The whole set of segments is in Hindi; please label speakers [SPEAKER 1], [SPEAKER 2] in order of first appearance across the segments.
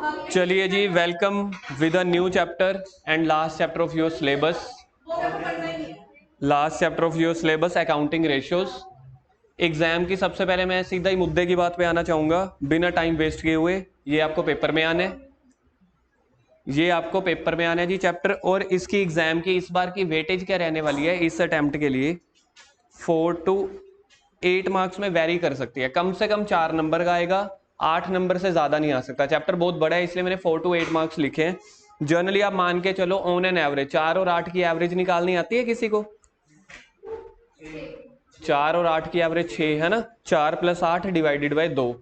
[SPEAKER 1] चलिए जी, welcome with a new chapter and last chapter of your syllabus. Last chapter of your syllabus accounting ratios. Exam की सबसे पहले मैं सीधा ही मुद्दे की बात पे आना चाहूंगा, बिना टाइम वेस्ट किए हुए। ये आपको पेपर में आने ये आपको पेपर में आना है जी चैप्टर। और इसकी एग्जाम की इस बार की वेटेज क्या रहने वाली है इस अटेम्प्ट के लिए? 4 to 8 मार्क्स में वेरी कर सकती है। कम से कम 4 नंबर का आएगा, 8 नंबर से ज्यादा नहीं आ सकता। चैप्टर बहुत बड़ा है, इसलिए मैंने 4 to 8 मार्क्स लिखे हैं। जनरली आप मान के चलो ऑन एन एवरेज 4 और 8 की एवरेज निकालनी आती है किसी को? 4 और 8 की एवरेज 6 है ना। 4 + 8 डिवाइडेड बाय 2,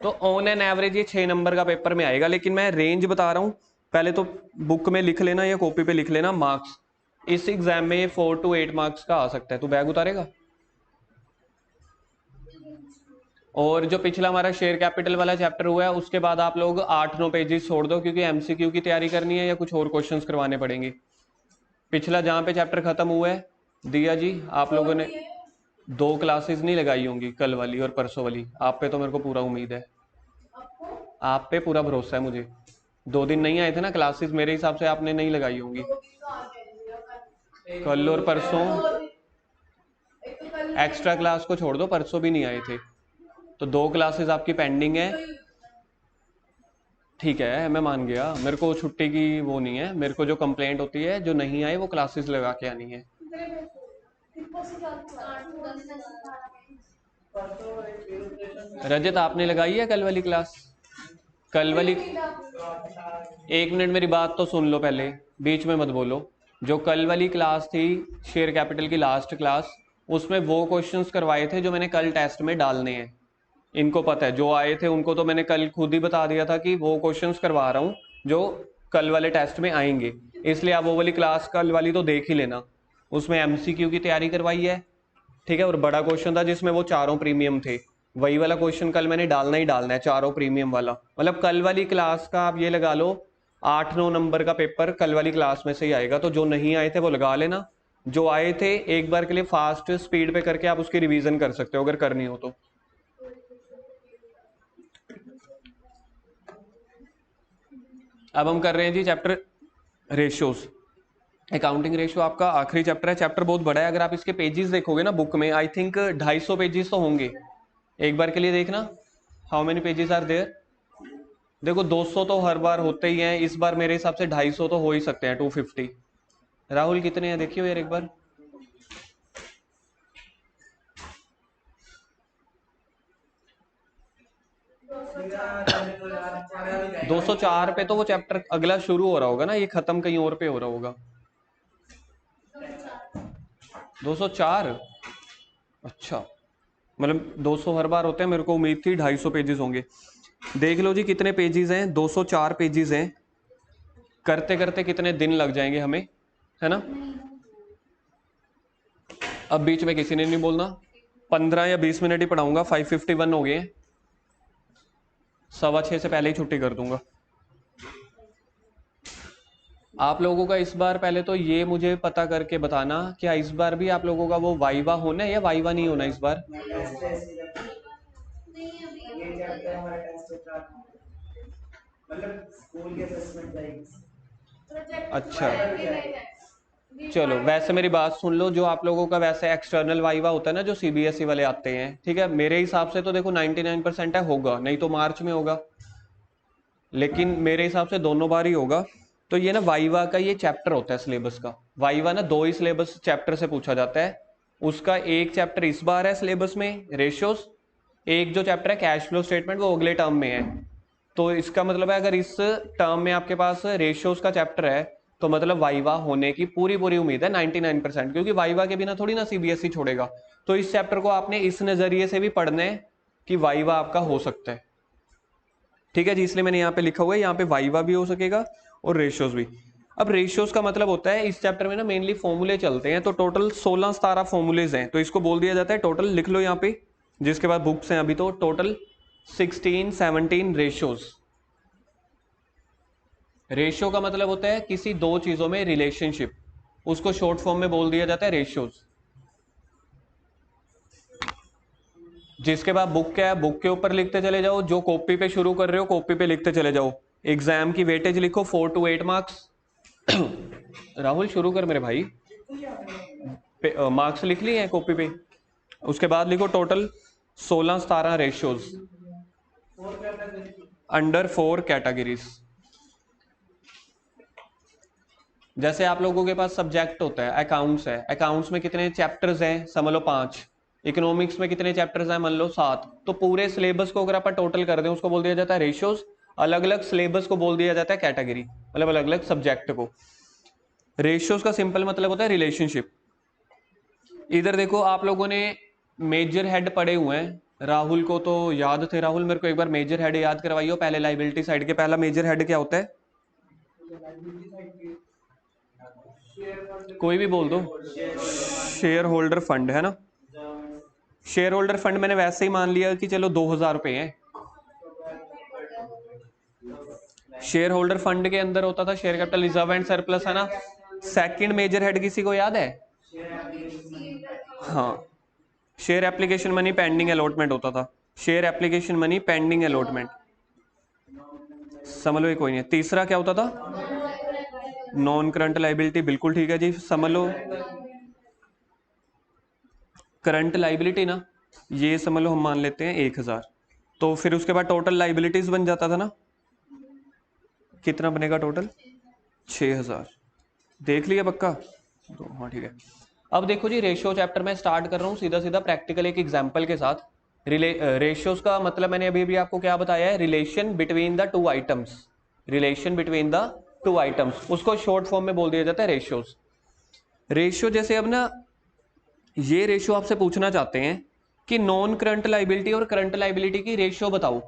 [SPEAKER 1] तो ऑन एन एवरेज ये 6 नंबर का पेपर में आएगा। लेकिन मैं रेंज बता रहा हूं, पहले तो बुक में लिख लेना या कॉपी पे लिख लेना मार्क्स। इस एग्जाम में ये 4 to 8 मार्क्स का आ सकता है। तू बैग उतारेगा? और जो पिछला हमारा शेयर कैपिटल वाला चैप्टर हुआ है उसके बाद आप लोग 8-9 पेजेस छोड़ दो, क्योंकि एमसीक्यू की तैयारी करनी है या कुछ और क्वेश्चंस करवाने पड़ेंगे। पिछला जहां पे चैप्टर खत्म हुआ है दिया जी, आप लोगों ने 2 क्लासेस नहीं लगाई होंगी, कल वाली और परसों वाली। आप पे तो मेरे को पूरा उम्मीद है, आप पे पूरा भरोसा है मुझे। 2 दिन नहीं आए थे ना क्लासेस, मेरे हिसाब से आपने नहीं लगाई होंगी। कल और परसों एक्स्ट्रा क्लास को छोड़ दो, परसों भी नहीं आए थे, तो 2 क्लासेस आपकी पेंडिंग है। ठीक है, मैं मान गया, मेरे को छुट्टी की वो नहीं है। मेरे को जो कंप्लेंट होती है, जो नहीं आए वो क्लासेस लगा के आनी है। रजत, आपने लगाई है कल वाली क्लास? कल वाली, 1 मिनट मेरी बात तो सुन लो पहले, बीच में मत बोलो। जो कल वाली क्लास थी शेयर कैपिटल की लास्ट क्लास, उसमें वो क्वेश्चंस करवाए थे जो मैंने कल टेस्ट में डालने हैं। इनको पता है, जो आए थे उनको तो मैंने कल खुद ही बता दिया था कि वो क्वेश्चंस करवा रहा हूँ जो कल वाले टेस्ट में आएंगे। इसलिए आप वो वाली क्लास कल वाली तो देख ही लेना। उसमें एमसीक्यू की तैयारी करवाई है, ठीक है। और बड़ा क्वेश्चन था जिसमें वो चारों प्रीमियम थे, वही वाला क्वेश्चन कल मैंने डालना ही डालना है, चारों प्रीमियम वाला। मतलब कल वाली क्लास का आप ये लगा लो 8-9 नंबर का पेपर कल वाली क्लास में से ही आएगा। तो जो नहीं आए थे वो लगा लेना, जो आए थे एक बार के लिए फास्ट स्पीड पे करके आप उसकी रिवीजन कर सकते हो अगर करनी हो तो। अब हम कर रहे हैं जी चैप्टर रेशियोज। अकाउंटिंग रेशियो आपका आखिरी चैप्टर है। चैप्टर बहुत बड़ा है, अगर आप इसके पेजेस देखोगे ना बुक में, आई थिंक 250 पेजेस तो होंगे। एक बार के लिए देखना how many pages are there. देखो 200 तो हर बार होते ही हैं, इस बार मेरे हिसाब से 250 तो हो ही सकते हैं, 250। राहुल कितने हैं देखियो यार एक बार। 204 पे तो वो चैप्टर अगला शुरू हो रहा होगा ना, ये खत्म कहीं और पे हो रहा होगा। 204, अच्छा, मतलब 200 हर बार होते हैं। मेरे को उम्मीद थी 250 पेजेस होंगे। देख लो जी कितने पेजेस हैं, 204 पेजेस हैं। करते करते कितने दिन लग जाएंगे हमें, है ना। अब बीच में किसी ने नहीं बोलना, 15 या 20 मिनट ही पढ़ाऊंगा। 5:51 हो गए, 6:15 से पहले ही छुट्टी कर दूंगा। आप लोगों का इस बार पहले तो ये मुझे पता करके बताना, क्या इस बार भी आप लोगों का वो वाइवा होना है या वाइवा नहीं होना इस बार? अच्छा, चलो वैसे मेरी बात सुन लो, जो आप लोगों का वैसे एक्सटर्नल वाइवा होता है ना, जो सीबीएसई वाले आते हैं, ठीक है, मेरे हिसाब से तो देखो 99% है, होगा नहीं तो मार्च में होगा, लेकिन मेरे हिसाब से दोनों बार ही होगा। तो ये ना वाइवा का ये चैप्टर होता है सिलेबस का। वाइवा ना 2 ही सिलेबस चैप्टर से पूछा जाता है। उसका एक चैप्टर इस बार है सिलेबस में रेशियोज, एक जो चैप्टर है कैश फ्लो स्टेटमेंट वो अगले टर्म में है। तो इसका मतलब है अगर इस टर्म में आपके पास रेशियोज का चैप्टर है तो मतलब वाइवा होने की पूरी पूरी उम्मीद है 99%, क्योंकि वाइवा के बिना थोड़ी ना सीबीएसई छोड़ेगा। तो इस चैप्टर को आपने इस नजरिए से भी पढ़ना है कि वाइवा आपका हो सकता है, ठीक है जी। इसलिए मैंने यहाँ पे लिखा हुआ है, यहाँ पे वाइवा भी हो सकेगा और रेशियोज भी। अब रेशियोज का मतलब होता है इस चैप्टर में ना मेनली फॉर्मूले चलते हैं, तो टोटल 16-17 फॉर्मूलेज हैं, तो इसको बोल दिया जाता है टोटल। लिख लो यहाँ पे, जिसके बाद बुक्स हैं अभी, तो टोटल 16-17 रेशियोज। रेशियो का मतलब होता है किसी दो चीजों में रिलेशनशिप, उसको शॉर्ट फॉर्म में बोल दिया जाता है रेशियोज। जिसके बाद बुक क्या है, बुक के ऊपर लिखते चले जाओ, जो कॉपी पे शुरू कर रहे हो कॉपी पे लिखते चले जाओ। एग्जाम की वेटेज लिखो 4 to 8 मार्क्स। राहुल शुरू कर मेरे भाई। मार्क्स लिख लिए हैं कॉपी पे। उसके बाद लिखो टोटल 16-17 रेशियोज अंडर 4 कैटेगरीज। जैसे आप लोगों के पास सब्जेक्ट होता है, अकाउंट्स है, अकाउंट्स में कितने चैप्टर्स हैं, समझ लो 5। इकोनॉमिक्स में कितने चैप्टर्स हैं, मान लो 7। तो पूरे सिलेबस को अगर आप टोटल कर दें उसको बोल दिया जाता है रेशियोज। अलग अलग सिलेबस को बोल दिया जाता है कैटेगरी, मतलब अलग अलग सब्जेक्ट को। रेशियोज का सिंपल मतलब होता है रिलेशनशिप। इधर देखो आप लोगों ने मेजर हेड पढ़े हुए हैं, राहुल को तो याद थे। राहुल मेरे को एक बार मेजर हेड याद करवाइयो पहले। लाइबिलिटी साइड के पहला मेजर हेड क्या होता है? कोई भी बोल दो। शेयर होल्डर फंड है ना। शेयर होल्डर फंड मैंने वैसे ही मान लिया कि चलो 2000 रुपए हैं। शेयर होल्डर फंड के अंदर होता था share capital, reserve and surplus, है ना। सेकंड मेजर हेड किसी को याद है? हाँ, share application money pending allotment होता था। Share application money pending allotment, समझ लो ये कोई नहीं। तीसरा क्या होता था? नॉन करंट लाइबिलिटी, बिल्कुल ठीक है जी, समझ लो। करंट लाइबिलिटी ना, ये समझ लो हम मान लेते हैं 1000। तो फिर उसके बाद टोटल लाइबिलिटीज बन जाता था ना। कितना बनेगा टोटल? 6000। देख लिया पक्का? तो हाँ ठीक है। अब देखो जी, रेशियो चैप्टर में स्टार्ट कर रहा हूँ सीधा सीधा प्रैक्टिकल एक एग्जांपल के साथ। रेशियोज का मतलब मैंने अभी भी आपको क्या बताया है? Relation between the two items. Relation between the two items, उसको शॉर्ट फॉर्म में बोल दिया जाता है रेशियोज। रेशियो जैसे अब ना, ये रेशियो आपसे पूछना चाहते हैं कि नॉन करंट लाइबिलिटी और करंट लाइबिलिटी की रेशियो बताओ।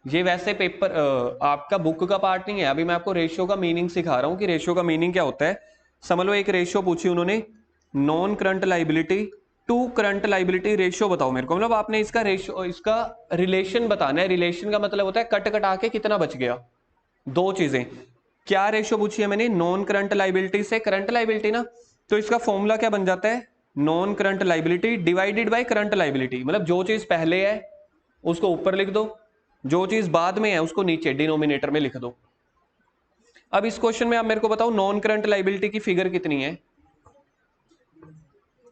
[SPEAKER 1] ये वैसे पेपर आपका बुक का पार्ट नहीं है, अभी मैं आपको रेशियो का मीनिंग सिखा रहा हूं कि रेशियो का मीनिंग क्या होता है। समझ लो एक रेशियो पूछी उन्होंने, non current liability to current liability ratio बताओ मेरे को। मतलब आपने इसका रेशियो, इसका रिलेशन बताना है। रिलेशन का मतलब होता है कट कटा के कितना बच गया। दो चीजें। क्या रेशियो पूछी है मैंने? नॉन करंट लाइबिलिटी से करंट लाइबिलिटी ना। तो इसका फॉर्मूला क्या बन जाता है? Non current liability divided by current liability. मतलब जो चीज पहले है उसको ऊपर लिख दो, जो चीज बाद में है उसको नीचे डिनोमिनेटर में लिख दो। अब इस क्वेश्चन में आप मेरे को बताओ नॉन करंट लाइबिलिटी की फिगर कितनी है?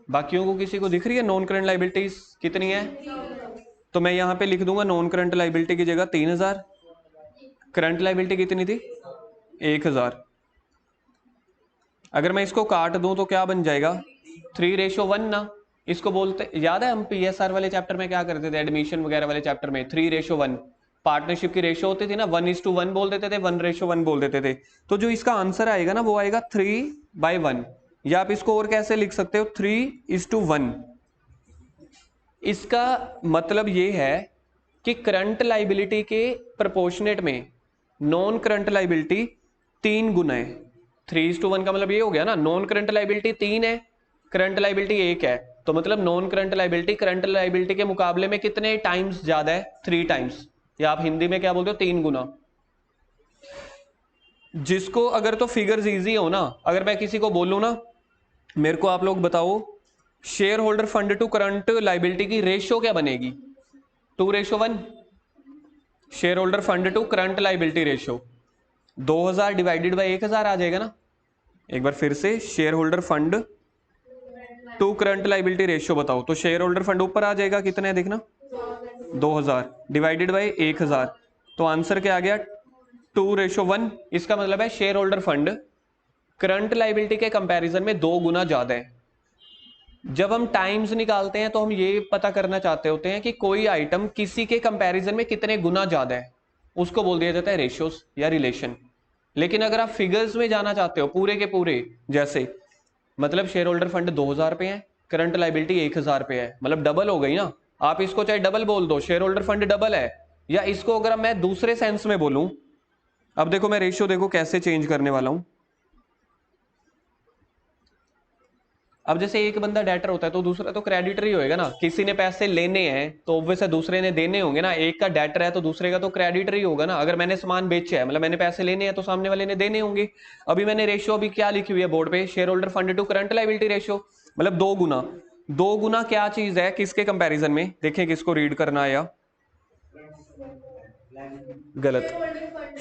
[SPEAKER 1] बाकियों को किसी को दिख रही है नॉन करंट लाइबिलिटी कितनी है? तो मैं यहां पे लिख दूंगा नॉन करंट लाइबिलिटी की जगह 3000। करंट लाइबिलिटी कितनी थी? 1000। अगर मैं इसको काट दूं तो क्या बन जाएगा? 3:1 ना। इसको बोलते, याद है हम पीएसआर वाले चैप्टर में क्या करते थे, एडमिशन वगैरह वाले चैप्टर में 3:1 पार्टनरशिप की रेशियो होती थी ना। 1:1 बोल देते थे, 1:1 बोल देते थे। तो जो इसका आंसर आएगा ना वो आएगा 3/1। या आप इसको और कैसे लिख सकते हो? 3:1। इसका मतलब ये है कि करंट लाइबिलिटी के प्रोपोर्शनेट में नॉन करंट लाइबिलिटी 3 गुना है। 3:1 का मतलब ये हो गया ना, नॉन करंट लाइबिलिटी 3 है, करंट लाइबिलिटी 1 है। तो मतलब non current liability current liability के मुकाबले में कितने टाइम्स ज्यादा है? 3 टाइम्स। या आप हिंदी में क्या बोलते हो? 3 गुना। जिसको अगर तो फिगर्स इजी हो ना, अगर मैं किसी को बोलूं ना मेरे को आप लोग बताओ share holder fund to current liability की रेशियो क्या बनेगी? 2:1। Share holder fund to current liability ratio 2000 divided by 1000 आ जाएगा ना। एक बार फिर से, share holder fund to current liability ratio बताओ। तो शेयर होल्डर फंड ऊपर आ जाएगा, कितना है देखना, 2000 डिवाइडेड बाई 1000। तो आंसर क्या आ गया? 2:1। इसका मतलब है share holder fund current liability के कंपैरिजन में 2 गुना ज्यादा है। जब हम टाइम्स निकालते हैं तो हम ये पता करना चाहते होते हैं कि कोई आइटम किसी के कंपैरिजन में कितने गुना ज्यादा है, उसको बोल दिया जाता है रेशियोस या रिलेशन। लेकिन अगर आप फिगर्स में जाना चाहते हो पूरे के पूरे, जैसे मतलब शेयर होल्डर फंड 2000 पे है, करंट लाइबिलिटी 1000 पे है, मतलब डबल हो गई ना। आप इसको चाहे डबल बोल दो, शेयर होल्डर फंड डबल है। या इसको अगर मैं दूसरे सेंस में बोलूं, अब देखो मैं रेशियो देखो कैसे चेंज करने वाला हूं। अब जैसे एक बंदा डेटर होता है तो दूसरा तो क्रेडिटर ही होएगा ना। किसी ने पैसे लेने हैं तो ऑब्वियस है दूसरे ने देने होंगे ना। एक का डेटर है तो दूसरे का तो क्रेडिटर ही होगा ना। अगर मैंने सामान बेचा है मतलब मैंने पैसे लेने हैं तो सामने वाले ने देने होंगे। अभी मैंने रेशियो अभी क्या लिखी हुई है बोर्ड पे? Share holder fund to current liability ratio, मतलब 2 गुना। 2 गुना क्या चीज है किसके कंपेरिजन में? देखें किसको रीड करना आया। गलत,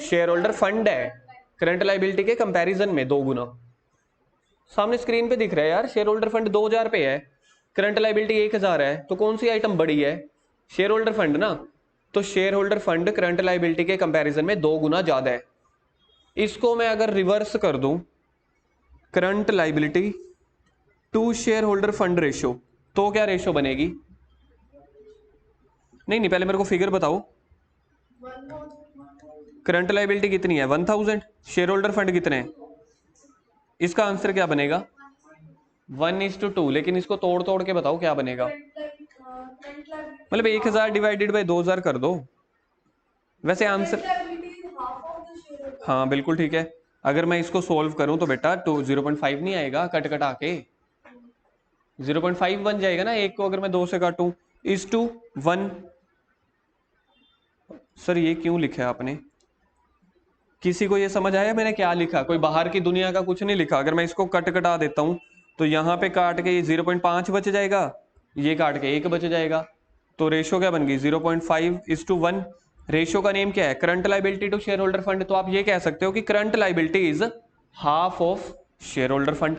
[SPEAKER 1] शेयर होल्डर फंड है करंट लाइबिलिटी के कंपैरिजन में 2 गुना। सामने स्क्रीन पे दिख रहा है यार, शेयर होल्डर फंड 2000 पे है, करंट लाइबिलिटी 1000 है, तो कौन सी आइटम बड़ी है? शेयर होल्डर फंड ना। तो share holder fund current liability के कंपैरिजन में 2 गुना ज्यादा है। इसको मैं अगर रिवर्स कर दूं, current liability to share holder fund ratio, तो क्या रेशो बनेगी? नहीं नहीं, पहले मेरे को फिगर बताओ। करंट लाइबिलिटी कितनी है? 1000। शेयर होल्डर फंड कितने हैं? इसका आंसर क्या बनेगा? 1:2। लेकिन इसको तोड़ तोड़ के बताओ क्या बनेगा। मतलब 1000 डिवाइडेड बाई 2000 कर दो। वैसे आंसर, हाँ बिल्कुल ठीक है। अगर मैं इसको सोल्व करूं तो बेटा 0.5 नहीं आएगा, कट कटा के 0.5 बन जाएगा ना। एक को अगर मैं 2 से काटूं, इज टू 1। सर ये क्यों लिखा है आपने? किसी को ये समझ आया मैंने क्या लिखा? कोई बाहर की दुनिया का कुछ नहीं लिखा। अगर मैं इसको कट कटा देता हूं तो यहां पे काट के ये 0.5 बच जाएगा, ये काट के 1 बच जाएगा। तो रेशो क्या बन गई? 0.5:1। रेशो का नेम क्या है? Current liability to share holder fund. तो आप ये कह सकते हो कि current liability is half of share holder fund,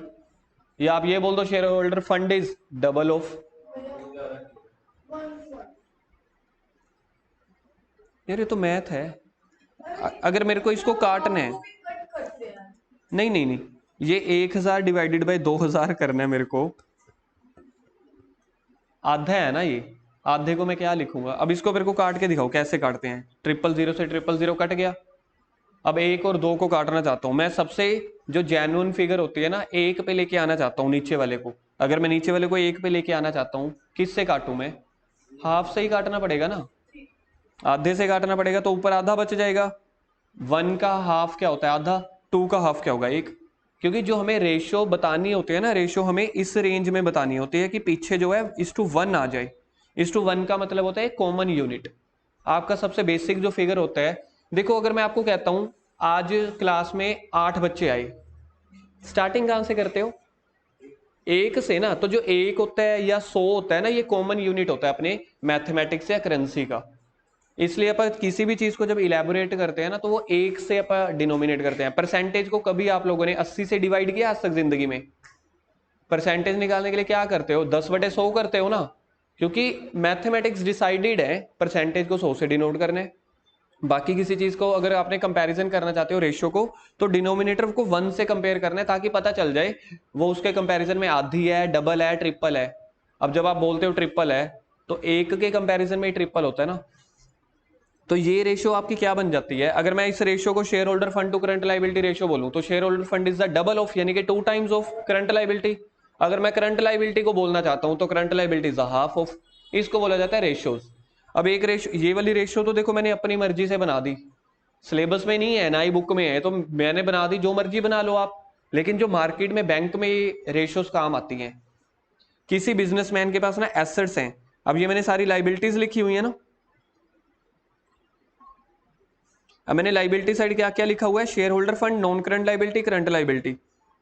[SPEAKER 1] या आप ये बोल दो share holder fund is double of. यार ये तो मैथ है। अगर मेरे को इसको काटना है, नहीं नहीं नहीं, ये 1000 डिवाइडेड बाई 2000 करना है मेरे को। आधा है ना ये, आधे को मैं क्या लिखूंगा? अब इसको मेरे को काट के दिखाओ कैसे काटते हैं। 000 से 000 कट गया। अब 1 और 2 को काटना चाहता हूं मैं। सबसे जो जेन्युइन फिगर होती है ना, 1 पे लेके आना चाहता हूं नीचे वाले को। अगर मैं नीचे वाले को 1 पे लेके आना चाहता हूं, किससे काटूं मैं? हाफ से ही काटना पड़ेगा ना, आधे से काटना पड़ेगा। तो ऊपर आधा बच जाएगा। 1 का हाफ क्या होता है? आधा। 2 का हाफ क्या होगा? 1। क्योंकि जो हमें रेशो बतानी होती है ना, रेशो हमें इस रेंज में बतानी होती है कि पीछे जो है 1:1 आ जाए। 1:1 का मतलब होता है कॉमन यूनिट। आपका सबसे बेसिक जो फिगर होता है, देखो अगर मैं आपको कहता हूं आज क्लास में 8 बच्चे आए, स्टार्टिंग कहां से करते हो? 1 से ना। तो जो 1 होता है या 100 होता है ना, ये कॉमन यूनिट होता है अपने मैथमेटिक्स या करेंसी का। इसलिए अपन किसी भी चीज को जब इलेबोरेट करते हैं ना, तो वो 1 से अपन डिनोमिनेट करते हैं। परसेंटेज को कभी आप लोगों ने 80 से डिवाइड किया आज तक जिंदगी में? परसेंटेज निकालने के लिए क्या करते हो? 10/100 करते हो ना। क्योंकि मैथमेटिक्स डिसाइडेड है परसेंटेज को 100 से डिनोट करने। बाकी किसी चीज को अगर आपने कंपैरिजन करना चाहते हो रेशियो को, तो डिनोमिनेटर को 1 से कंपेयर करना है, ताकि पता चल जाए वो उसके कंपैरिजन में आधी है, डबल है, ट्रिपल है। अब जब आप बोलते हो ट्रिपल है, तो 1 के कंपैरिजन में ही ट्रिपल होता है ना। तो ये रेशियो आपकी क्या बन जाती है? अगर मैं इस रेशियो को share holder fund to current liability ratio बोलूं, तो share holder fund is the double of, यानी कि 2 टाइम्स ऑफ करंट लाइबिलिटी। अगर मैं करंट लाइबिलिटी को बोलना चाहता हूं, तो current liability is half of. इसको बोला जाता है रेशियोज। अब एक रेशियो, ये वाली रेशियो तो देखो मैंने अपनी मर्जी से बना दी, सिलेबस में नहीं है ना ही बुक में है, तो मैंने बना दी, जो मर्जी बना लो आप। लेकिन जो मार्केट में बैंक में रेशियोज काम आती हैं, किसी बिजनेसमैन के पास ना एसेट्स हैं। अब ये मैंने सारी लाइबिलिटीज लिखी हुई है ना। अब मैंने लाइबिलिटी साइड क्या क्या लिखा हुआ है? Share holder fund, non current liability, current liability.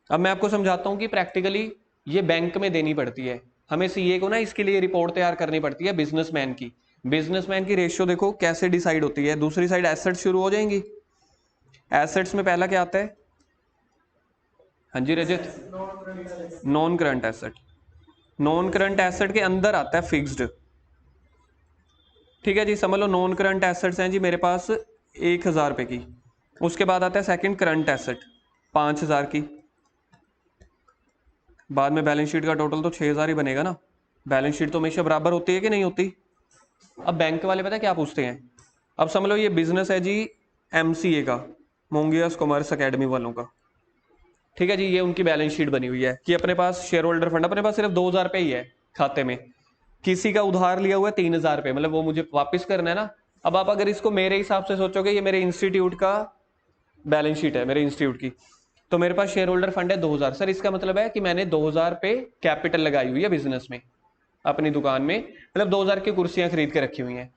[SPEAKER 1] अब मैं आपको समझाता हूं कि प्रैक्टिकली ये बैंक में देनी पड़ती है हमें। सीए को ना इसके लिए रिपोर्ट तैयार करनी पड़ती है बिजनेसमैन की। बिजनेसमैन की रेशियो देखो कैसे डिसाइड होती है। दूसरी साइड एसेट्स शुरू हो जाएंगी। एसेट्स में पहला क्या आता है? हाँ जी Rajat, non current asset. Non current asset के अंदर आता है फिक्स्ड। ठीक है जी, समझ लो नॉन करंट एसेट्स हैं जी मेरे पास 1000 रुपए की। उसके बाद आता है सेकंड करंट एसेट 5000 की। बाद में बैलेंस शीट का टोटल तो 6000 ही बनेगा ना। बैलेंस शीट तो हमेशा बराबर होती है कि नहीं होती? अब बैंक वाले पता है क्या पूछते हैं? अब समझ लो ये बिजनेस है जी एमसीए का, मोंगियस कॉमर्स एकेडमी वालों का। ठीक है जी, ये उनकी बैलेंस शीट बनी हुई है कि अपने पास शेयर होल्डर फंड अपने पास सिर्फ 2000 रुपये ही है खाते में। किसी का उधार लिया हुआ है 3000 रुपये, मतलब वो मुझे वापस करना है ना। अब आप अगर इसको मेरे हिसाब से सोचोगे, ये मेरे इंस्टीट्यूट का बैलेंस शीट है, मेरे इंस्टीट्यूट की। तो मेरे पास शेयर होल्डर फंड है 2000। सर इसका मतलब है कि मैंने 2000 पे कैपिटल लगाई हुई है बिजनेस में, अपनी दुकान में, मतलब 2000 की कुर्सियां खरीद के रखी हुई हैं।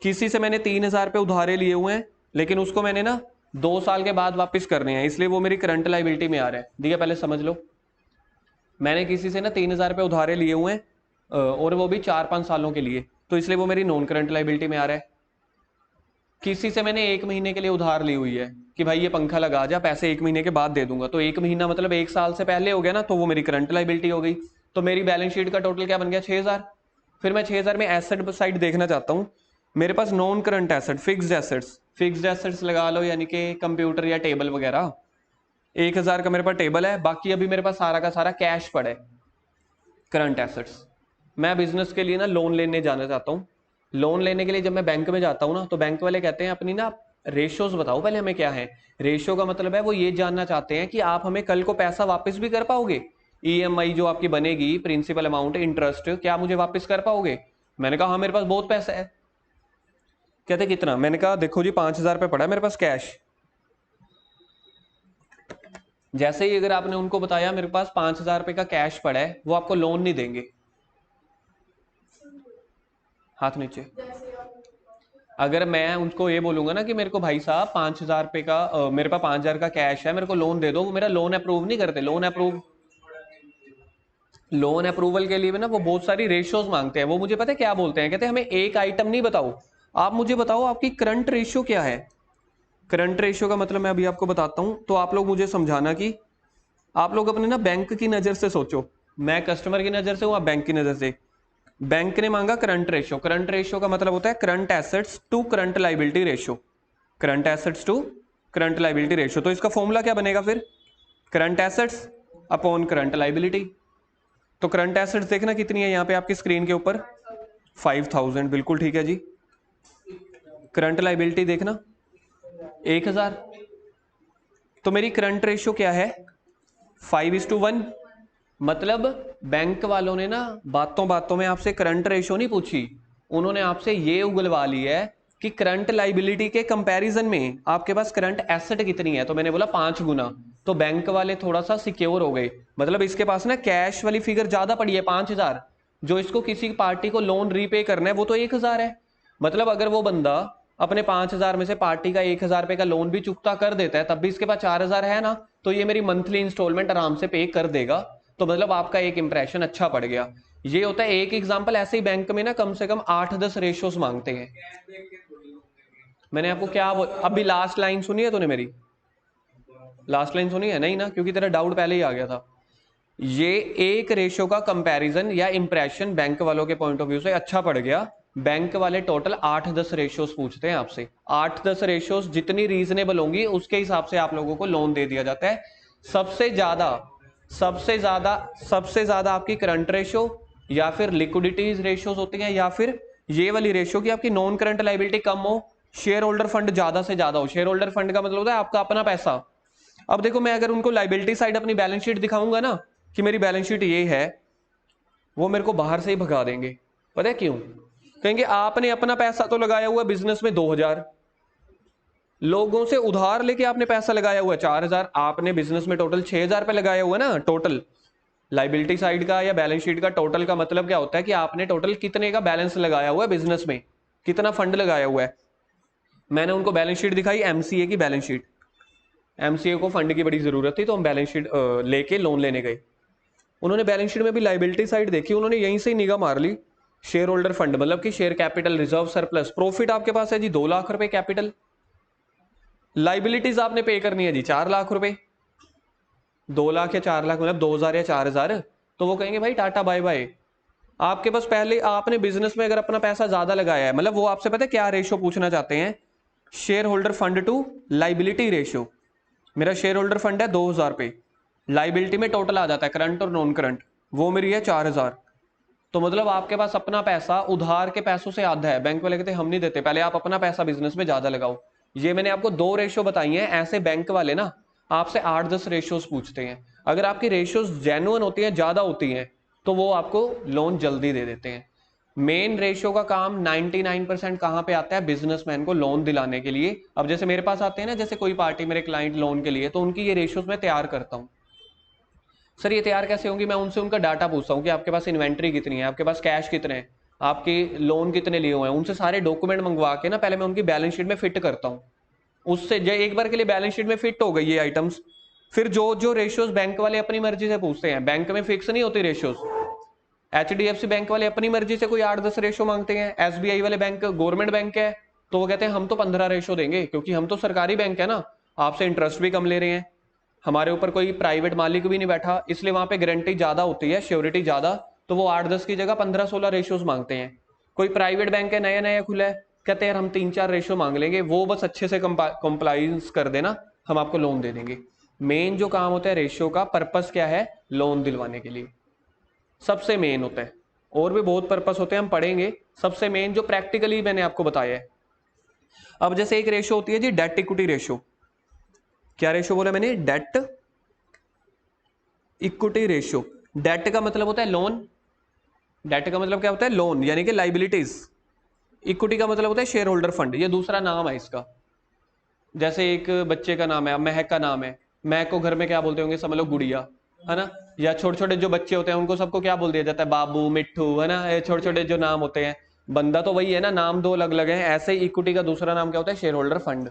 [SPEAKER 1] किसी से मैंने 3000 पे उधारे लिए हुए हैं, लेकिन उसको मैंने ना 2 साल के बाद वापस करने हैं, इसलिए वो मेरी करंट लाइबिलिटी में आ रहा है। दिया, पहले समझ लो। मैंने किसी से ना 3000 पे उधारे लिए हुए हैं, और वो भी 4-5 सालों के लिए, तो इसलिए वो मेरी नॉन करंट लाइबिलिटी में आ रहा है। किसी से मैंने 1 महीने के लिए उधार ली हुई है कि भाई ये पंखा लगा जा, पैसे 1 महीने के बाद दे दूंगा, तो 1 महीना मतलब 1 साल से पहले हो गया ना, तो वो मेरी करंट लाइबिलिटी हो गई। तो मेरी बैलेंस शीट का टोटल क्या बन गया, 6000। फिर मैं 6000 में एसेट साइड देखना चाहता हूँ। मेरे पास non current asset, fixed assets लगा लो, यानी कि कंप्यूटर या टेबल वगैरह, 1000 का मेरे पास टेबल है। बाकी अभी मेरे पास सारा का सारा कैश पड़ा है, करंट एसेट्स। मैं बिजनेस के लिए ना लोन लेने जाना चाहता हूँ। लोन लेने के लिए जब मैं बैंक में जाता हूँ ना, तो बैंक वाले कहते हैं अपनी ना रेशियोज बताओ पहले हमें क्या है। रेशियो का मतलब है वो ये जानना चाहते हैं कि आप हमें कल को पैसा वापस भी कर पाओगे, ईएमआई जो आपकी बनेगी, प्रिंसिपल अमाउंट, इंटरेस्ट, क्या मुझे वापस कर पाओगे। मैंने कहा हाँ मेरे पास बहुत पैसा है। कहते कितना, मैंने कहा देखो जी 5000 रुपये पड़ा है मेरे पास कैश। जैसे ही अगर आपने उनको बताया मेरे पास 5000 रुपये का कैश पड़ा है, वो आपको लोन नहीं देंगे। हाथ नीचे। अगर मैं उनको ये बोलूंगा ना कि मेरे को भाई साहब 5000 रुपये का मेरे पास 5000 का कैश है, मेरे को लोन दे दो, वो मेरा लोन अप्रूव नहीं करते। लोन अप्रूवल के लिए ना वो बहुत सारी रेशियोज मांगते हैं। वो मुझे पता है क्या बोलते हैं, कहते हैं हमें एक आइटम नहीं बताओ, आप मुझे बताओ आपकी करंट रेशियो क्या है। करंट रेशियो का मतलब मैं अभी आपको बताता हूं, तो आप लोग मुझे समझाना कि आप लोग अपने ना बैंक की नजर से सोचो, मैं कस्टमर की नजर से हूं, आप बैंक की नजर से। बैंक ने मांगा करंट रेशियो। करंट रेशियो का मतलब होता है current assets to current liability ratio. Current assets to current liability ratio. तो इसका फॉर्मूला क्या बनेगा फिर, current assets upon current liability. तो करंट एसेट्स देखना कितनी है यहाँ पे आपकी स्क्रीन के ऊपर, 5000, बिल्कुल ठीक है जी। करंट लाइबिलिटी देखना 1000। तो मेरी करंट रेशियो क्या है, 5:1। मतलब बैंक वालों ने ना बातों बातों में आपसे करंट रेशियो नहीं पूछी, उन्होंने आपसे ये उगलवा ली है कि करंट लाइबिलिटी के कंपैरिजन में आपके पास करंट एसेट कितनी है। तो मैंने बोला 5 गुना। तो बैंक वाले थोड़ा सा सिक्योर हो गए, मतलब इसके पास ना कैश वाली फिगर ज्यादा पड़ी है 5000, जो इसको किसी पार्टी को लोन रीपे करना है वो तो 1000 है। मतलब अगर वो बंदा अपने 5000 में से पार्टी का 1000 रुपए का लोन भी चुकता कर देता है, तब भी इसके पास 4000 है ना, तो ये मेरी मंथली इंस्टॉलमेंट आराम से पे कर देगा। तो मतलब आपका एक इंप्रेशन अच्छा पड़ गया। ये होता है एक एग्जांपल। ऐसे ही बैंक में ना कम से कम 8-10 रेशियोज मांगते हैं। मैंने आपको क्या अभी लास्ट लाइन सुनी है तूने मेरी, लास्ट लाइन सुनी है नहीं ना, क्योंकि तेरा डाउट पहले ही आ गया था। ये एक रेशियो का कंपैरिजन या इंप्रेशन बैंक वालों के पॉइंट ऑफ व्यू से अच्छा पड़ गया। बैंक वाले टोटल 8-10 रेशियोज पूछते हैं आपसे। 8-10 रेशियोज जितनी रीजनेबल होंगी उसके हिसाब से आप लोगों को लोन दे दिया जाता है। सबसे ज्यादा सबसे ज्यादा आपकी करंट रेशियो या फिर लिक्विडिटीज रेशियोज होती हैं, या फिर ये वाली रेशियो की आपकी नॉन करंट लाइबिलिटी कम हो, शेयर होल्डर फंड ज्यादा से ज्यादा हो। शेयर होल्डर फंड का मतलब होता है आपका अपना पैसा। अब देखो मैं अगर उनको लाइबिलिटी साइड अपनी बैलेंस शीट दिखाऊंगा ना कि मेरी बैलेंस शीट ये है, वो मेरे को बाहर से ही भगा देंगे। पता है क्यों, कहेंगे आपने अपना पैसा तो लगाया हुआ बिजनेस में 2000, लोगों से उधार लेके आपने पैसा लगाया हुआ 4000, आपने बिजनेस में टोटल 6000 रुपए लगाया हुआ ना। टोटल लाइबिलिटी साइड का या बैलेंस शीट का टोटल का मतलब क्या होता है कि आपने टोटल कितने का बैलेंस लगाया हुआ है बिजनेस में, कितना फंड लगाया हुआ है। मैंने उनको बैलेंस शीट दिखाई, एमसीए की बैलेंस शीट। एमसीए को फंड की बड़ी जरूरत थी तो हम बैलेंस शीट लेके लोन लेने गए। उन्होंने बैलेंस शीट में भी लाइबिलिटी साइड देखी, उन्होंने यहीं से निगाह मार ली। शेयर होल्डर फंड मतलब कि share capital, reserve, surplus, profit आपके पास है जी 2 लाख रुपए कैपिटल। लाइबिलिटीज आपने पे करनी है जी 4 लाख रुपए। 2 लाख या 4 लाख मतलब 2000 या 4000। तो वो कहेंगे भाई टाटा बाय बाय। आपके पास पहले आपने बिजनेस में अगर अपना पैसा ज्यादा लगाया है, मतलब वो आपसे पता है क्या रेशियो पूछना चाहते हैं, share holder fund to liability ratio. मेरा शेयर होल्डर फंड है 2000 पे, लाइबिलिटी में टोटल आ जाता है करंट और नॉन करंट, वो मेरी है 4000। तो मतलब आपके पास अपना पैसा उधार के पैसों से आधा है। बैंक वाले कहते हैं हम नहीं देते, पहले आप अपना पैसा बिजनेस में ज्यादा लगाओ। ये मैंने आपको 2 रेशियो बताई हैं। ऐसे बैंक वाले ना आपसे 8-10 रेशियोज पूछते हैं। अगर आपकी रेशियोज जेन्युइन होती हैं, ज्यादा होती हैं, तो वो आपको लोन जल्दी दे देते हैं। मेन रेशियो का काम 99% कहां पे आता है, बिजनेसमैन को लोन दिलाने के लिए। अब जैसे मेरे पास आते हैं ना, जैसे कोई पार्टी मेरे क्लाइंट लोन के लिए, तो उनकी ये रेशियोज मैं तैयार करता हूं। सर ये तैयार कैसे होंगी, मैं उनसे उनका डाटा पूछता हूँ कि आपके पास इन्वेंट्री कितनी है, आपके पास कैश कितने हैं, आपकी लोन कितने लिए हुए हैं, उनसे सारे डॉक्यूमेंट मंगवा के ना पहले मैं उनकी बैलेंस शीट में फिट करता हूँ। उससे जो एक बार के लिए बैलेंस शीट में फिट हो गई ये आइटम्स, फिर जो जो रेशियोज बैंक वाले अपनी मर्जी से पूछते हैं, बैंक में फिक्स नहीं होती रेशियोज। एचडीएफसी बैंक वाले अपनी मर्जी से कोई 8-10 रेशियो मांगते हैं, एसबीआई वाले बैंक गवर्नमेंट बैंक है तो वो कहते हैं हम तो 15 रेशो देंगे, क्योंकि हम तो सरकारी बैंक है ना, आपसे इंटरेस्ट भी कम ले रहे हैं, हमारे ऊपर कोई प्राइवेट मालिक भी नहीं बैठा, इसलिए वहां पे गारंटी ज्यादा होती है, श्योरिटी ज्यादा, तो वो 8-10 की जगह 15-16 रेशोज मांगते हैं। कोई प्राइवेट बैंक है, नया नया खुला है, कहते हैं यार हम 3-4 रेशो मांग लेंगे, वो बस अच्छे से कंप्लाइंस कर देना, हम आपको लोन दे देंगे। मेन जो काम होता है रेशियो का, पर्पस क्या है, लोन दिलवाने के लिए सबसे मेन होता है। और भी बहुत पर्पस होते हैं, हम पढ़ेंगे। सबसे मेन जो प्रैक्टिकली मैंने आपको बताया है। अब जैसे एक रेशियो होती है जी डेट इक्विटी रेशियो। क्या रेशियो बोला मैंने, डेट इक्विटी रेशियो। डेट का मतलब होता है लोन, डेट का मतलब क्या होता है, लोन यानी कि लाइबिलिटीज। इक्विटी का मतलब होता है शेयर होल्डर फंड, ये दूसरा नाम है इसका। जैसे एक बच्चे का नाम है, महक का नाम है, महक को घर में क्या बोलते होंगे, समझ लो गुड़िया, है ना। या छोटे छोटे जो बच्चे होते हैं उनको सबको क्या बोल दिया जाता है, बाबू, मिट्ठू, है ना, ये छोटे छोटे जो नाम होते हैं। बंदा तो वही है ना, नाम दो अलग अलग है। ऐसे ही इक्विटी का दूसरा नाम क्या होता है, शेयर होल्डर फंड।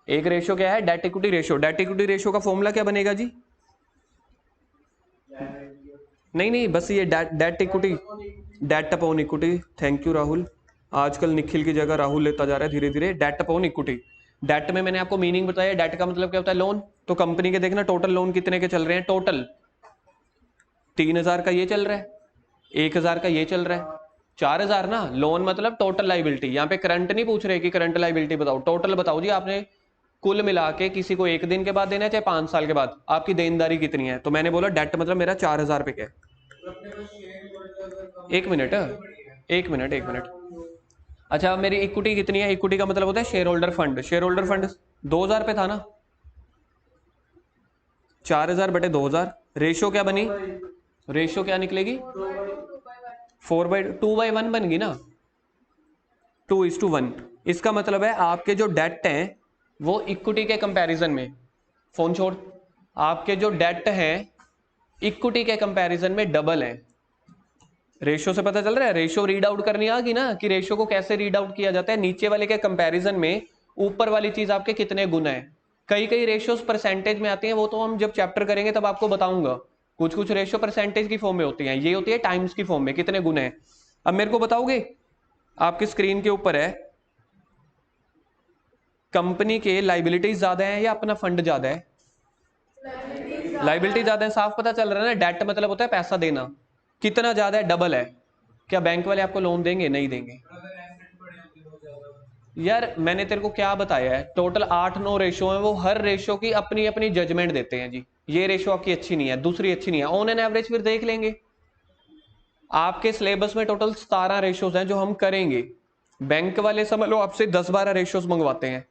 [SPEAKER 1] एक रेशियो क्या है, debt equity ratio. Debt equity ratio का फॉर्मूला क्या बनेगा जी, नहीं नहीं, बस ये debt equity, debt upon equity. Thank you Rahul, आजकल निखिल की जगह राहुल लेता जा रहा है धीरे धीरे। Date upon equity. डेट में मैंने आपको मीनिंग बताया, डेट का मतलब क्या होता है, लोन। तो कंपनी के देखना टोटल लोन कितने के चल रहे हैं, टोटल 3000 का ये चल रहा है, 1000 का ये चल रहा है, 4000 ना। लोन मतलब टोटल लाइबिलिटी, यहाँ पे करंट नहीं पूछ रहे कि करंट लाइबिलिटी बताओ, टोटल बताओ जी। आपने कुल मिला के किसी को 1 दिन के बाद देना है चाहे 5 साल के बाद, आपकी देनदारी कितनी है। तो मैंने बोला डेट मतलब मेरा 4000 पे क्या है। एक मिनट, एक मिनट, एक मिनट। अच्छा, मेरी इक्विटी कितनी है, इक्विटी का मतलब होता है share holder fund. Share holder fund 2000 पे था ना, 4000 बटे 2000। रेशो क्या बनी, रेशो क्या निकलेगी, 4/2/1 बन गई ना, 2:1। इसका मतलब है आपके जो डेट हैं वो इक्विटी के कंपैरिजन में, फोन छोड़, आपके जो डेट हैं इक्विटी के कंपैरिजन में डबल है। रेशियो से पता चल रहा है, रेशियो रीड आउट करनी आ गई ना, कि रेशियो को कैसे रीड आउट किया जाता है, नीचे वाले के कंपैरिजन में ऊपर वाली चीज आपके कितने गुना है। कई कई रेशियोज परसेंटेज में आती हैं, वो तो हम जब चैप्टर करेंगे तब आपको बताऊंगा। कुछ कुछ रेशियो परसेंटेज की फॉर्म में होती हैं, ये होती है टाइम्स की फॉर्म में, कितने गुना है। अब मेरे को बताओगे, आपकी स्क्रीन के ऊपर है, कंपनी के लाइबिलिटीज ज्यादा है या अपना फंड ज्यादा है, लाइबिलिटी ज्यादा है, साफ पता चल रहा है ना। डेट मतलब होता है पैसा देना, कितना ज्यादा है, डबल है। क्या बैंक वाले आपको लोन देंगे, नहीं देंगे। यार मैंने तेरे को क्या बताया है, टोटल 8-9 रेशो है, वो हर रेशो की अपनी अपनी जजमेंट देते हैं जी। ये रेशो आपकी अच्छी नहीं है, दूसरी अच्छी नहीं है, ऑन एन एवरेज फिर देख लेंगे। आपके सिलेबस में टोटल 17 रेशोज हैं जो हम करेंगे। बैंक वाले समझ लो आपसे 10-12 रेशोज मंगवाते हैं,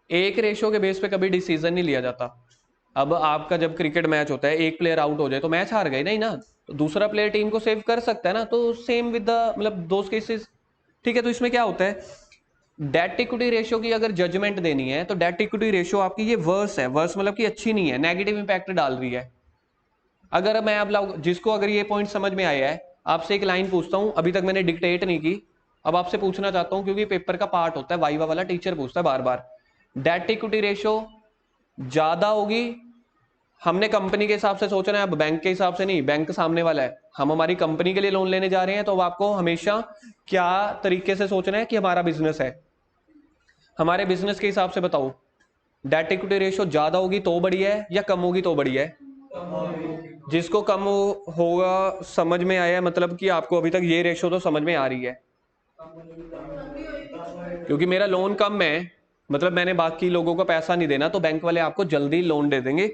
[SPEAKER 1] एक रेशो के बेस पे कभी डिसीजन नहीं लिया जाता। अब आपका जब क्रिकेट मैच होता है, एक प्लेयर आउट हो जाए तो मैच हार गए नहीं ना, तो दूसरा प्लेयर टीम को सेव कर सकता है ना। तो सेम विद द मतलब दोज केसेस, ठीक है। तो इसमें क्या होता है, डेट इक्विटी रेशियो की अगर जजमेंट देनी है तो डेट इक्विटी रेशियो आपकी ये वर्स है, वर्स मतलब कि अच्छी नहीं है, नेगेटिव इंपैक्ट डाल रही है। अगर मैं अब जिसको अगर ये पॉइंट समझ में आया है, आपसे एक लाइन पूछता हूं, अभी तक मैंने डिक्टेट नहीं की, अब आपसे पूछना चाहता हूं क्योंकि पेपर का पार्ट होता है, वाइवा वाला टीचर पूछता है बार बार। डेट इक्विटी रेशियो ज्यादा होगी, हमने कंपनी के हिसाब से सोचना है, अब बैंक के हिसाब से नहीं, बैंक सामने वाला है, हम हमारी कंपनी के लिए लोन लेने जा रहे हैं, तो आपको हमेशा क्या तरीके से सोचना है कि हमारा बिजनेस है, हमारे बिजनेस के हिसाब से बताओ। डेट इक्विटी रेशियो ज्यादा होगी तो बढ़िया है या कम होगी तो बढ़िया है। जिसको कम होगा समझ में आया है, मतलब कि आपको अभी तक ये रेशियो तो समझ में आ रही है, क्योंकि मेरा लोन कम है, मतलब मैंने बाकी लोगों को पैसा नहीं देना, तो बैंक वाले आपको जल्दी लोन दे देंगे।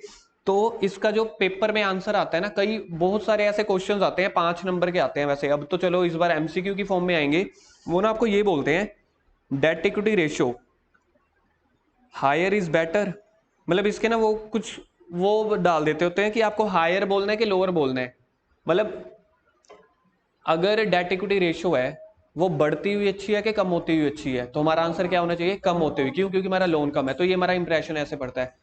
[SPEAKER 1] तो इसका जो पेपर में आंसर आता है ना, कई बहुत सारे ऐसे क्वेश्चंस आते हैं 5 नंबर के आते हैं वैसे, अब तो चलो इस बार एमसीक्यू की फॉर्म में आएंगे। वो ना आपको ये बोलते हैं, debt equity ratio higher is better, मतलब इसके ना वो कुछ वो डाल देते होते हैं कि आपको हायर बोलना है कि लोअर बोलना है। मतलब अगर डेट इक्विटी रेशियो है वो बढ़ती हुई अच्छी है कि कम होती हुई अच्छी है, तो हमारा आंसर क्या होना चाहिए, कम होती हुई। क्यों, क्योंकि हमारा लोन कम है, तो ये हमारा इंप्रेशन ऐसे पड़ता है।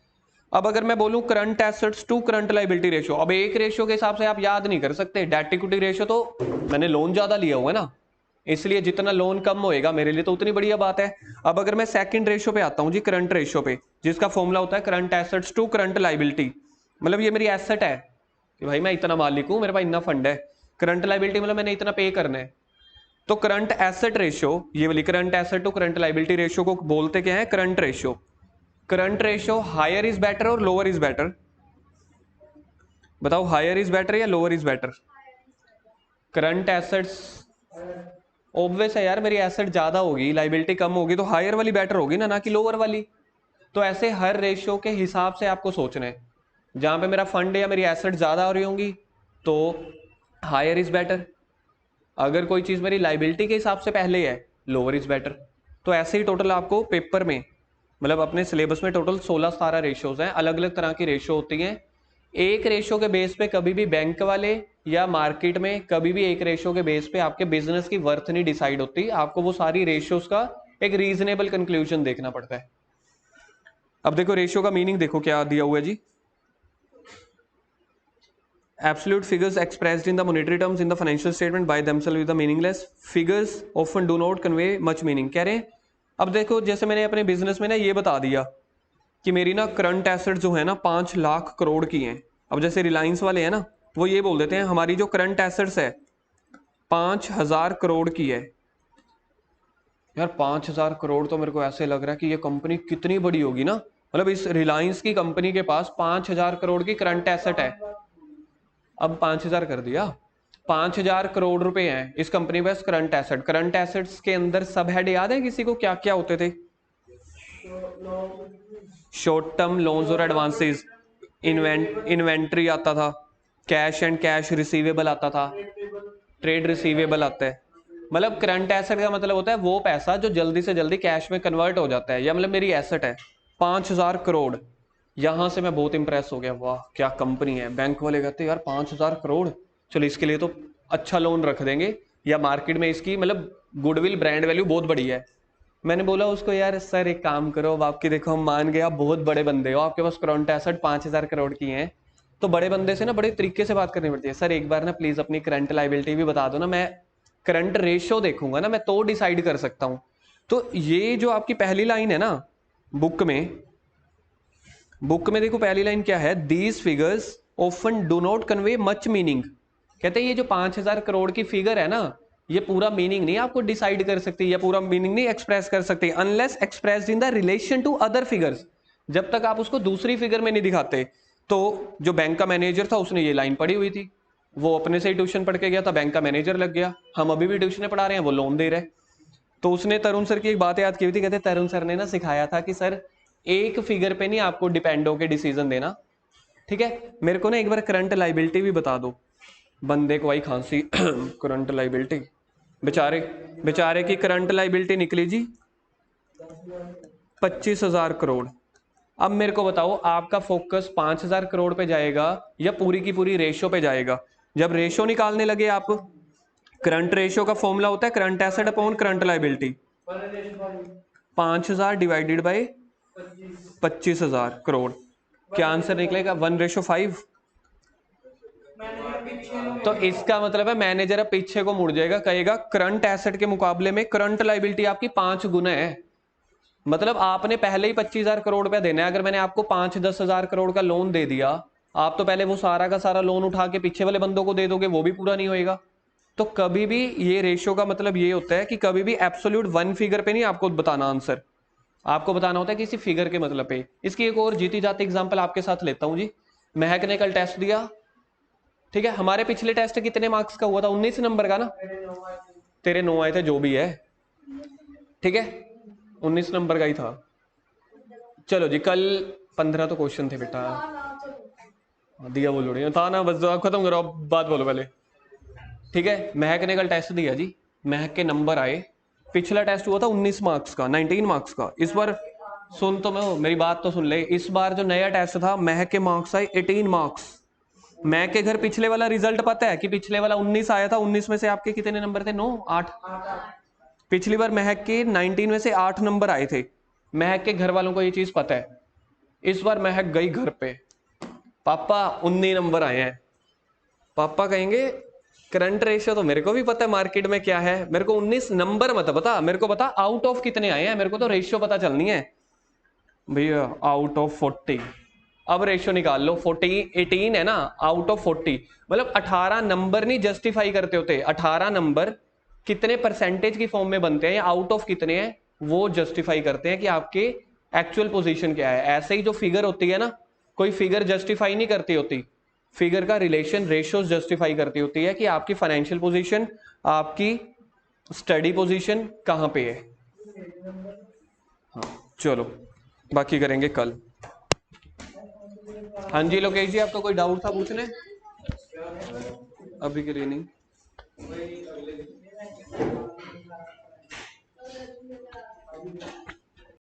[SPEAKER 1] अब अगर मैं बोलूं current assets to current liability ratio, अब एक रेशियो के हिसाब से आप याद नहीं कर सकते, डेट इक्विटी रेशियो तो मैंने लोन ज्यादा लिया हुआ है ना, इसलिए जितना लोन कम होएगा मेरे लिए तो उतनी बढ़िया बात है। अब अगर मैं सेकंड रेशियो पे आता हूं जी, करंट रेशियो पे, जिसका फॉर्मूला होता है current assets to current liability, मतलब ये मेरी एसेट है कि भाई मैं इतना मालिक हूं, मेरे पास इतना फंड है। करंट लाइबिलिटी मतलब मैंने इतना पे करना है, तो करंट एसेट रेशियो, ये वाली current asset to current liability ratio को बोलते क्या है? Current ratio. Current ratio higher is better और लोअर इज बेटर? बताओ, हायर इज बेटर या lower is better? Current assets obvious है यार, मेरी एसेट ज्यादा होगी, लाइबिलिटी कम होगी, तो हायर वाली बेटर होगी ना कि लोअर वाली। तो ऐसे हर रेशियो के हिसाब से आपको सोचना है। जहां पे मेरा फंड या मेरी एसेट ज्यादा हो रही होंगी तो हायर इज बेटर। अगर कोई चीज मेरी लाइबिलिटी के हिसाब से पहले है, लोअर इज बेटर। तो ऐसे ही टोटल आपको पेपर में, मतलब अपने सिलेबस में टोटल 16-17 रेशियोज हैं, अलग अलग तरह की रेशियो होती हैं। एक रेशियो के बेस पे कभी भी बैंक वाले या मार्केट में कभी भी एक रेशियो के बेस पे आपके बिजनेस की वर्थ नहीं डिसाइड होती। आपको वो सारी रेशियोज का एक रीजनेबल कंक्लूजन देखना पड़ता है। अब देखो रेशियो का मीनिंग देखो क्या दिया हुआ है जी। Absolute figures expressed in the monetary terms in the financial statement by themselves with the meaningless. Figures often do not convey much meaning. कह रहे हैं अब देखो, जैसे मैंने अपने बिजनेस में ना ये बता दिया कि मेरी ना करंट एसेट जो है ना 5 लाख करोड़ की हैं। अब जैसे रिलायंस वाले हैं ना, वो ये बोल देते हैं हमारी जो करंट एसेट्स है 5,000 करोड़ की है। यार 5,000 करोड़ तो मेरे को ऐसे लग रहा है कि ये कंपनी कितनी बड़ी होगी ना। मतलब इस रिलायंस की कंपनी के पास 5,000 करोड़ की करंट एसेट है। अब 5,000 कर दिया, 5,000 करोड़ रुपए हैं इस कंपनी में करंट एसेट। करंट एसेट्स के अंदर सब हेड याद है किसी को क्या क्या होते थे? शॉर्ट टर्म लोन्स और एडवांसेस, इन्वेंट्री आता था, कैश एंड कैश रिसीवेबल आता था, ट्रेड रिसीवेबल आता है। मतलब करंट एसेट का मतलब होता है वो पैसा जो जल्दी से जल्दी कैश में कन्वर्ट हो जाता है। या मतलब मेरी एसेट है 5,000 करोड़। यहां से मैं बहुत इंप्रेस हो गया, वाह क्या कंपनी है। बैंक वाले कहते हैं यार 5,000 करोड़, चलो इसके लिए तो अच्छा लोन रख देंगे, या मार्केट में इसकी मतलब गुडविल ब्रांड वैल्यू बहुत बड़ी है। मैंने बोला उसको यार सर एक काम करो, अब आपकी देखो हम मान गए आप बहुत बड़े बंदे हो, आपके पास करंट एसेट 5,000 करोड़ की हैं, तो बड़े बंदे से ना बड़े तरीके से बात करनी पड़ती है। सर एक बार ना प्लीज अपनी करंट लाइबिलिटी भी बता दो ना, मैं करंट रेशियो देखूंगा ना, मैं तो डिसाइड कर सकता हूं। तो ये जो आपकी पहली लाइन है ना बुक में देखो पहली लाइन क्या है? These figures often do not convey much meaning. कहते हैं ये जो 5,000 करोड़ की फिगर है ना, ये पूरा मीनिंग नहीं आपको डिसाइड कर सकती, या पूरा मीनिंग नहीं एक्सप्रेस कर सकती unless expressed in the relation to other figures. जब तक आप उसको दूसरी फिगर में नहीं दिखाते। तो जो बैंक का मैनेजर था उसने ये लाइन पढ़ी हुई थी, वो अपने से ही ट्यूशन पढ़ के गया था, बैंक का मैनेजर लग गया। हम अभी भी ट्यूशन पढ़ा रहे हैं, वो लोन दे रहे। तो उसने तरुण सर की एक बात याद की हुई थी, कहते तरुण सर ने ना सिखाया था कि सर एक फिगर पे नहीं आपको डिपेंड होकर डिसीजन देना, ठीक है। मेरे को ना एक बार करंट लाइबिलिटी भी बता दो। बंदे को आई खांसी करंट लाइबिलिटी, बेचारे की करंट लाइबिलिटी निकली जी 25,000 करोड़। अब मेरे को बताओ आपका फोकस 5,000 करोड़ पे जाएगा या पूरी की पूरी रेशियो पे जाएगा? जब रेशियो निकालने लगे आप, करंट रेशियो का फॉर्मूला होता है current asset upon current liability, 5,000 divided by 25,000 crore. क्या आंसर निकलेगा? 1:5। तो इसका मतलब है मैनेजर अब पीछे को मुड़ जाएगा, कहेगा करंट एसेट के मुकाबले में करंट लाइबिलिटी आपकी 5 गुना है। मतलब आपने पहले ही 25,000 करोड़ रुपया देना है। अगर मैंने आपको 5-10 हजार करोड़ का लोन दे दिया, आप तो पहले वो सारा का सारा लोन उठा के पीछे वाले बंदों को दे दोगे, वो भी पूरा नहीं होएगा। तो कभी भी ये रेशियो का मतलब ये होता है कि कभी भी एब्सोल्यूट वन फिगर पे नहीं आपको बताना आंसर, आपको बताना होता है किसी फिगर के मतलब पे। इसकी एक और जीती जाती एग्जांपल आपके साथ लेता हूं जी। महक ने कल टेस्ट दिया, ठीक है। हमारे पिछले टेस्ट कितने मार्क्स का हुआ था? 19 नंबर का ना। तेरे 9 आए थे जो भी है, ठीक है, 19 नंबर का ही था। चलो जी, कल 15 तो क्वेश्चन थे बेटा। दिया बोलो रही था ना, बस खत्म करो, बात बोलो पहले, ठीक है। महक ने कल टेस्ट दिया जी, महक के नंबर आए। पिछला टेस्ट हुआ था 19 मार्क्स का, 19 मार्क्स का। इस बार सुन तो मैं, मेरी बात तो सुन ले। इस बार जो नया टेस्ट था महक के मार्क्स आए 18 मार्क्स। महक के घर पिछले वाला रिजल्ट पता है कि पिछले वाला 19 आया था, 19 में से आपके कितने नंबर थे? 9, 8। पिछली बार महक के 19 में से 8 नंबर आए थे। महक के घर वालों को ये चीज पता है। इस बार महक गई घर पे, पापा 19 नंबर आए हैं। पापा कहेंगे करंट रेशियो तो मेरे को भी पता है मार्केट में क्या है, मेरे को 19 नंबर मत बता, मेरे को बता आउट ऑफ कितने आए हैं, मेरे को तो रेशियो पता चलनी है भैया। Out of 40। अब रेशियो निकाल लो, 18 है ना, आउट ऑफ 40 मतलब 18 नंबर नहीं जस्टिफाई करते होते। 18 नंबर कितने परसेंटेज की फॉर्म में बनते हैं या आउट ऑफ कितने हैं, वो जस्टिफाई करते हैं कि आपके एक्चुअल पोजीशन क्या है। ऐसे ही जो फिगर होती है ना, कोई फिगर जस्टिफाई नहीं करती होती, फिगर का रिलेशन रेशियोज जस्टिफाई करती होती है कि आपकी फाइनेंशियल पोजीशन, आपकी स्टडी पोजीशन कहां पे है। हाँ चलो, बाकी करेंगे कल। हाँ जी लोकेश जी, आपका कोई डाउट था पूछने? अभी के लिए नहीं।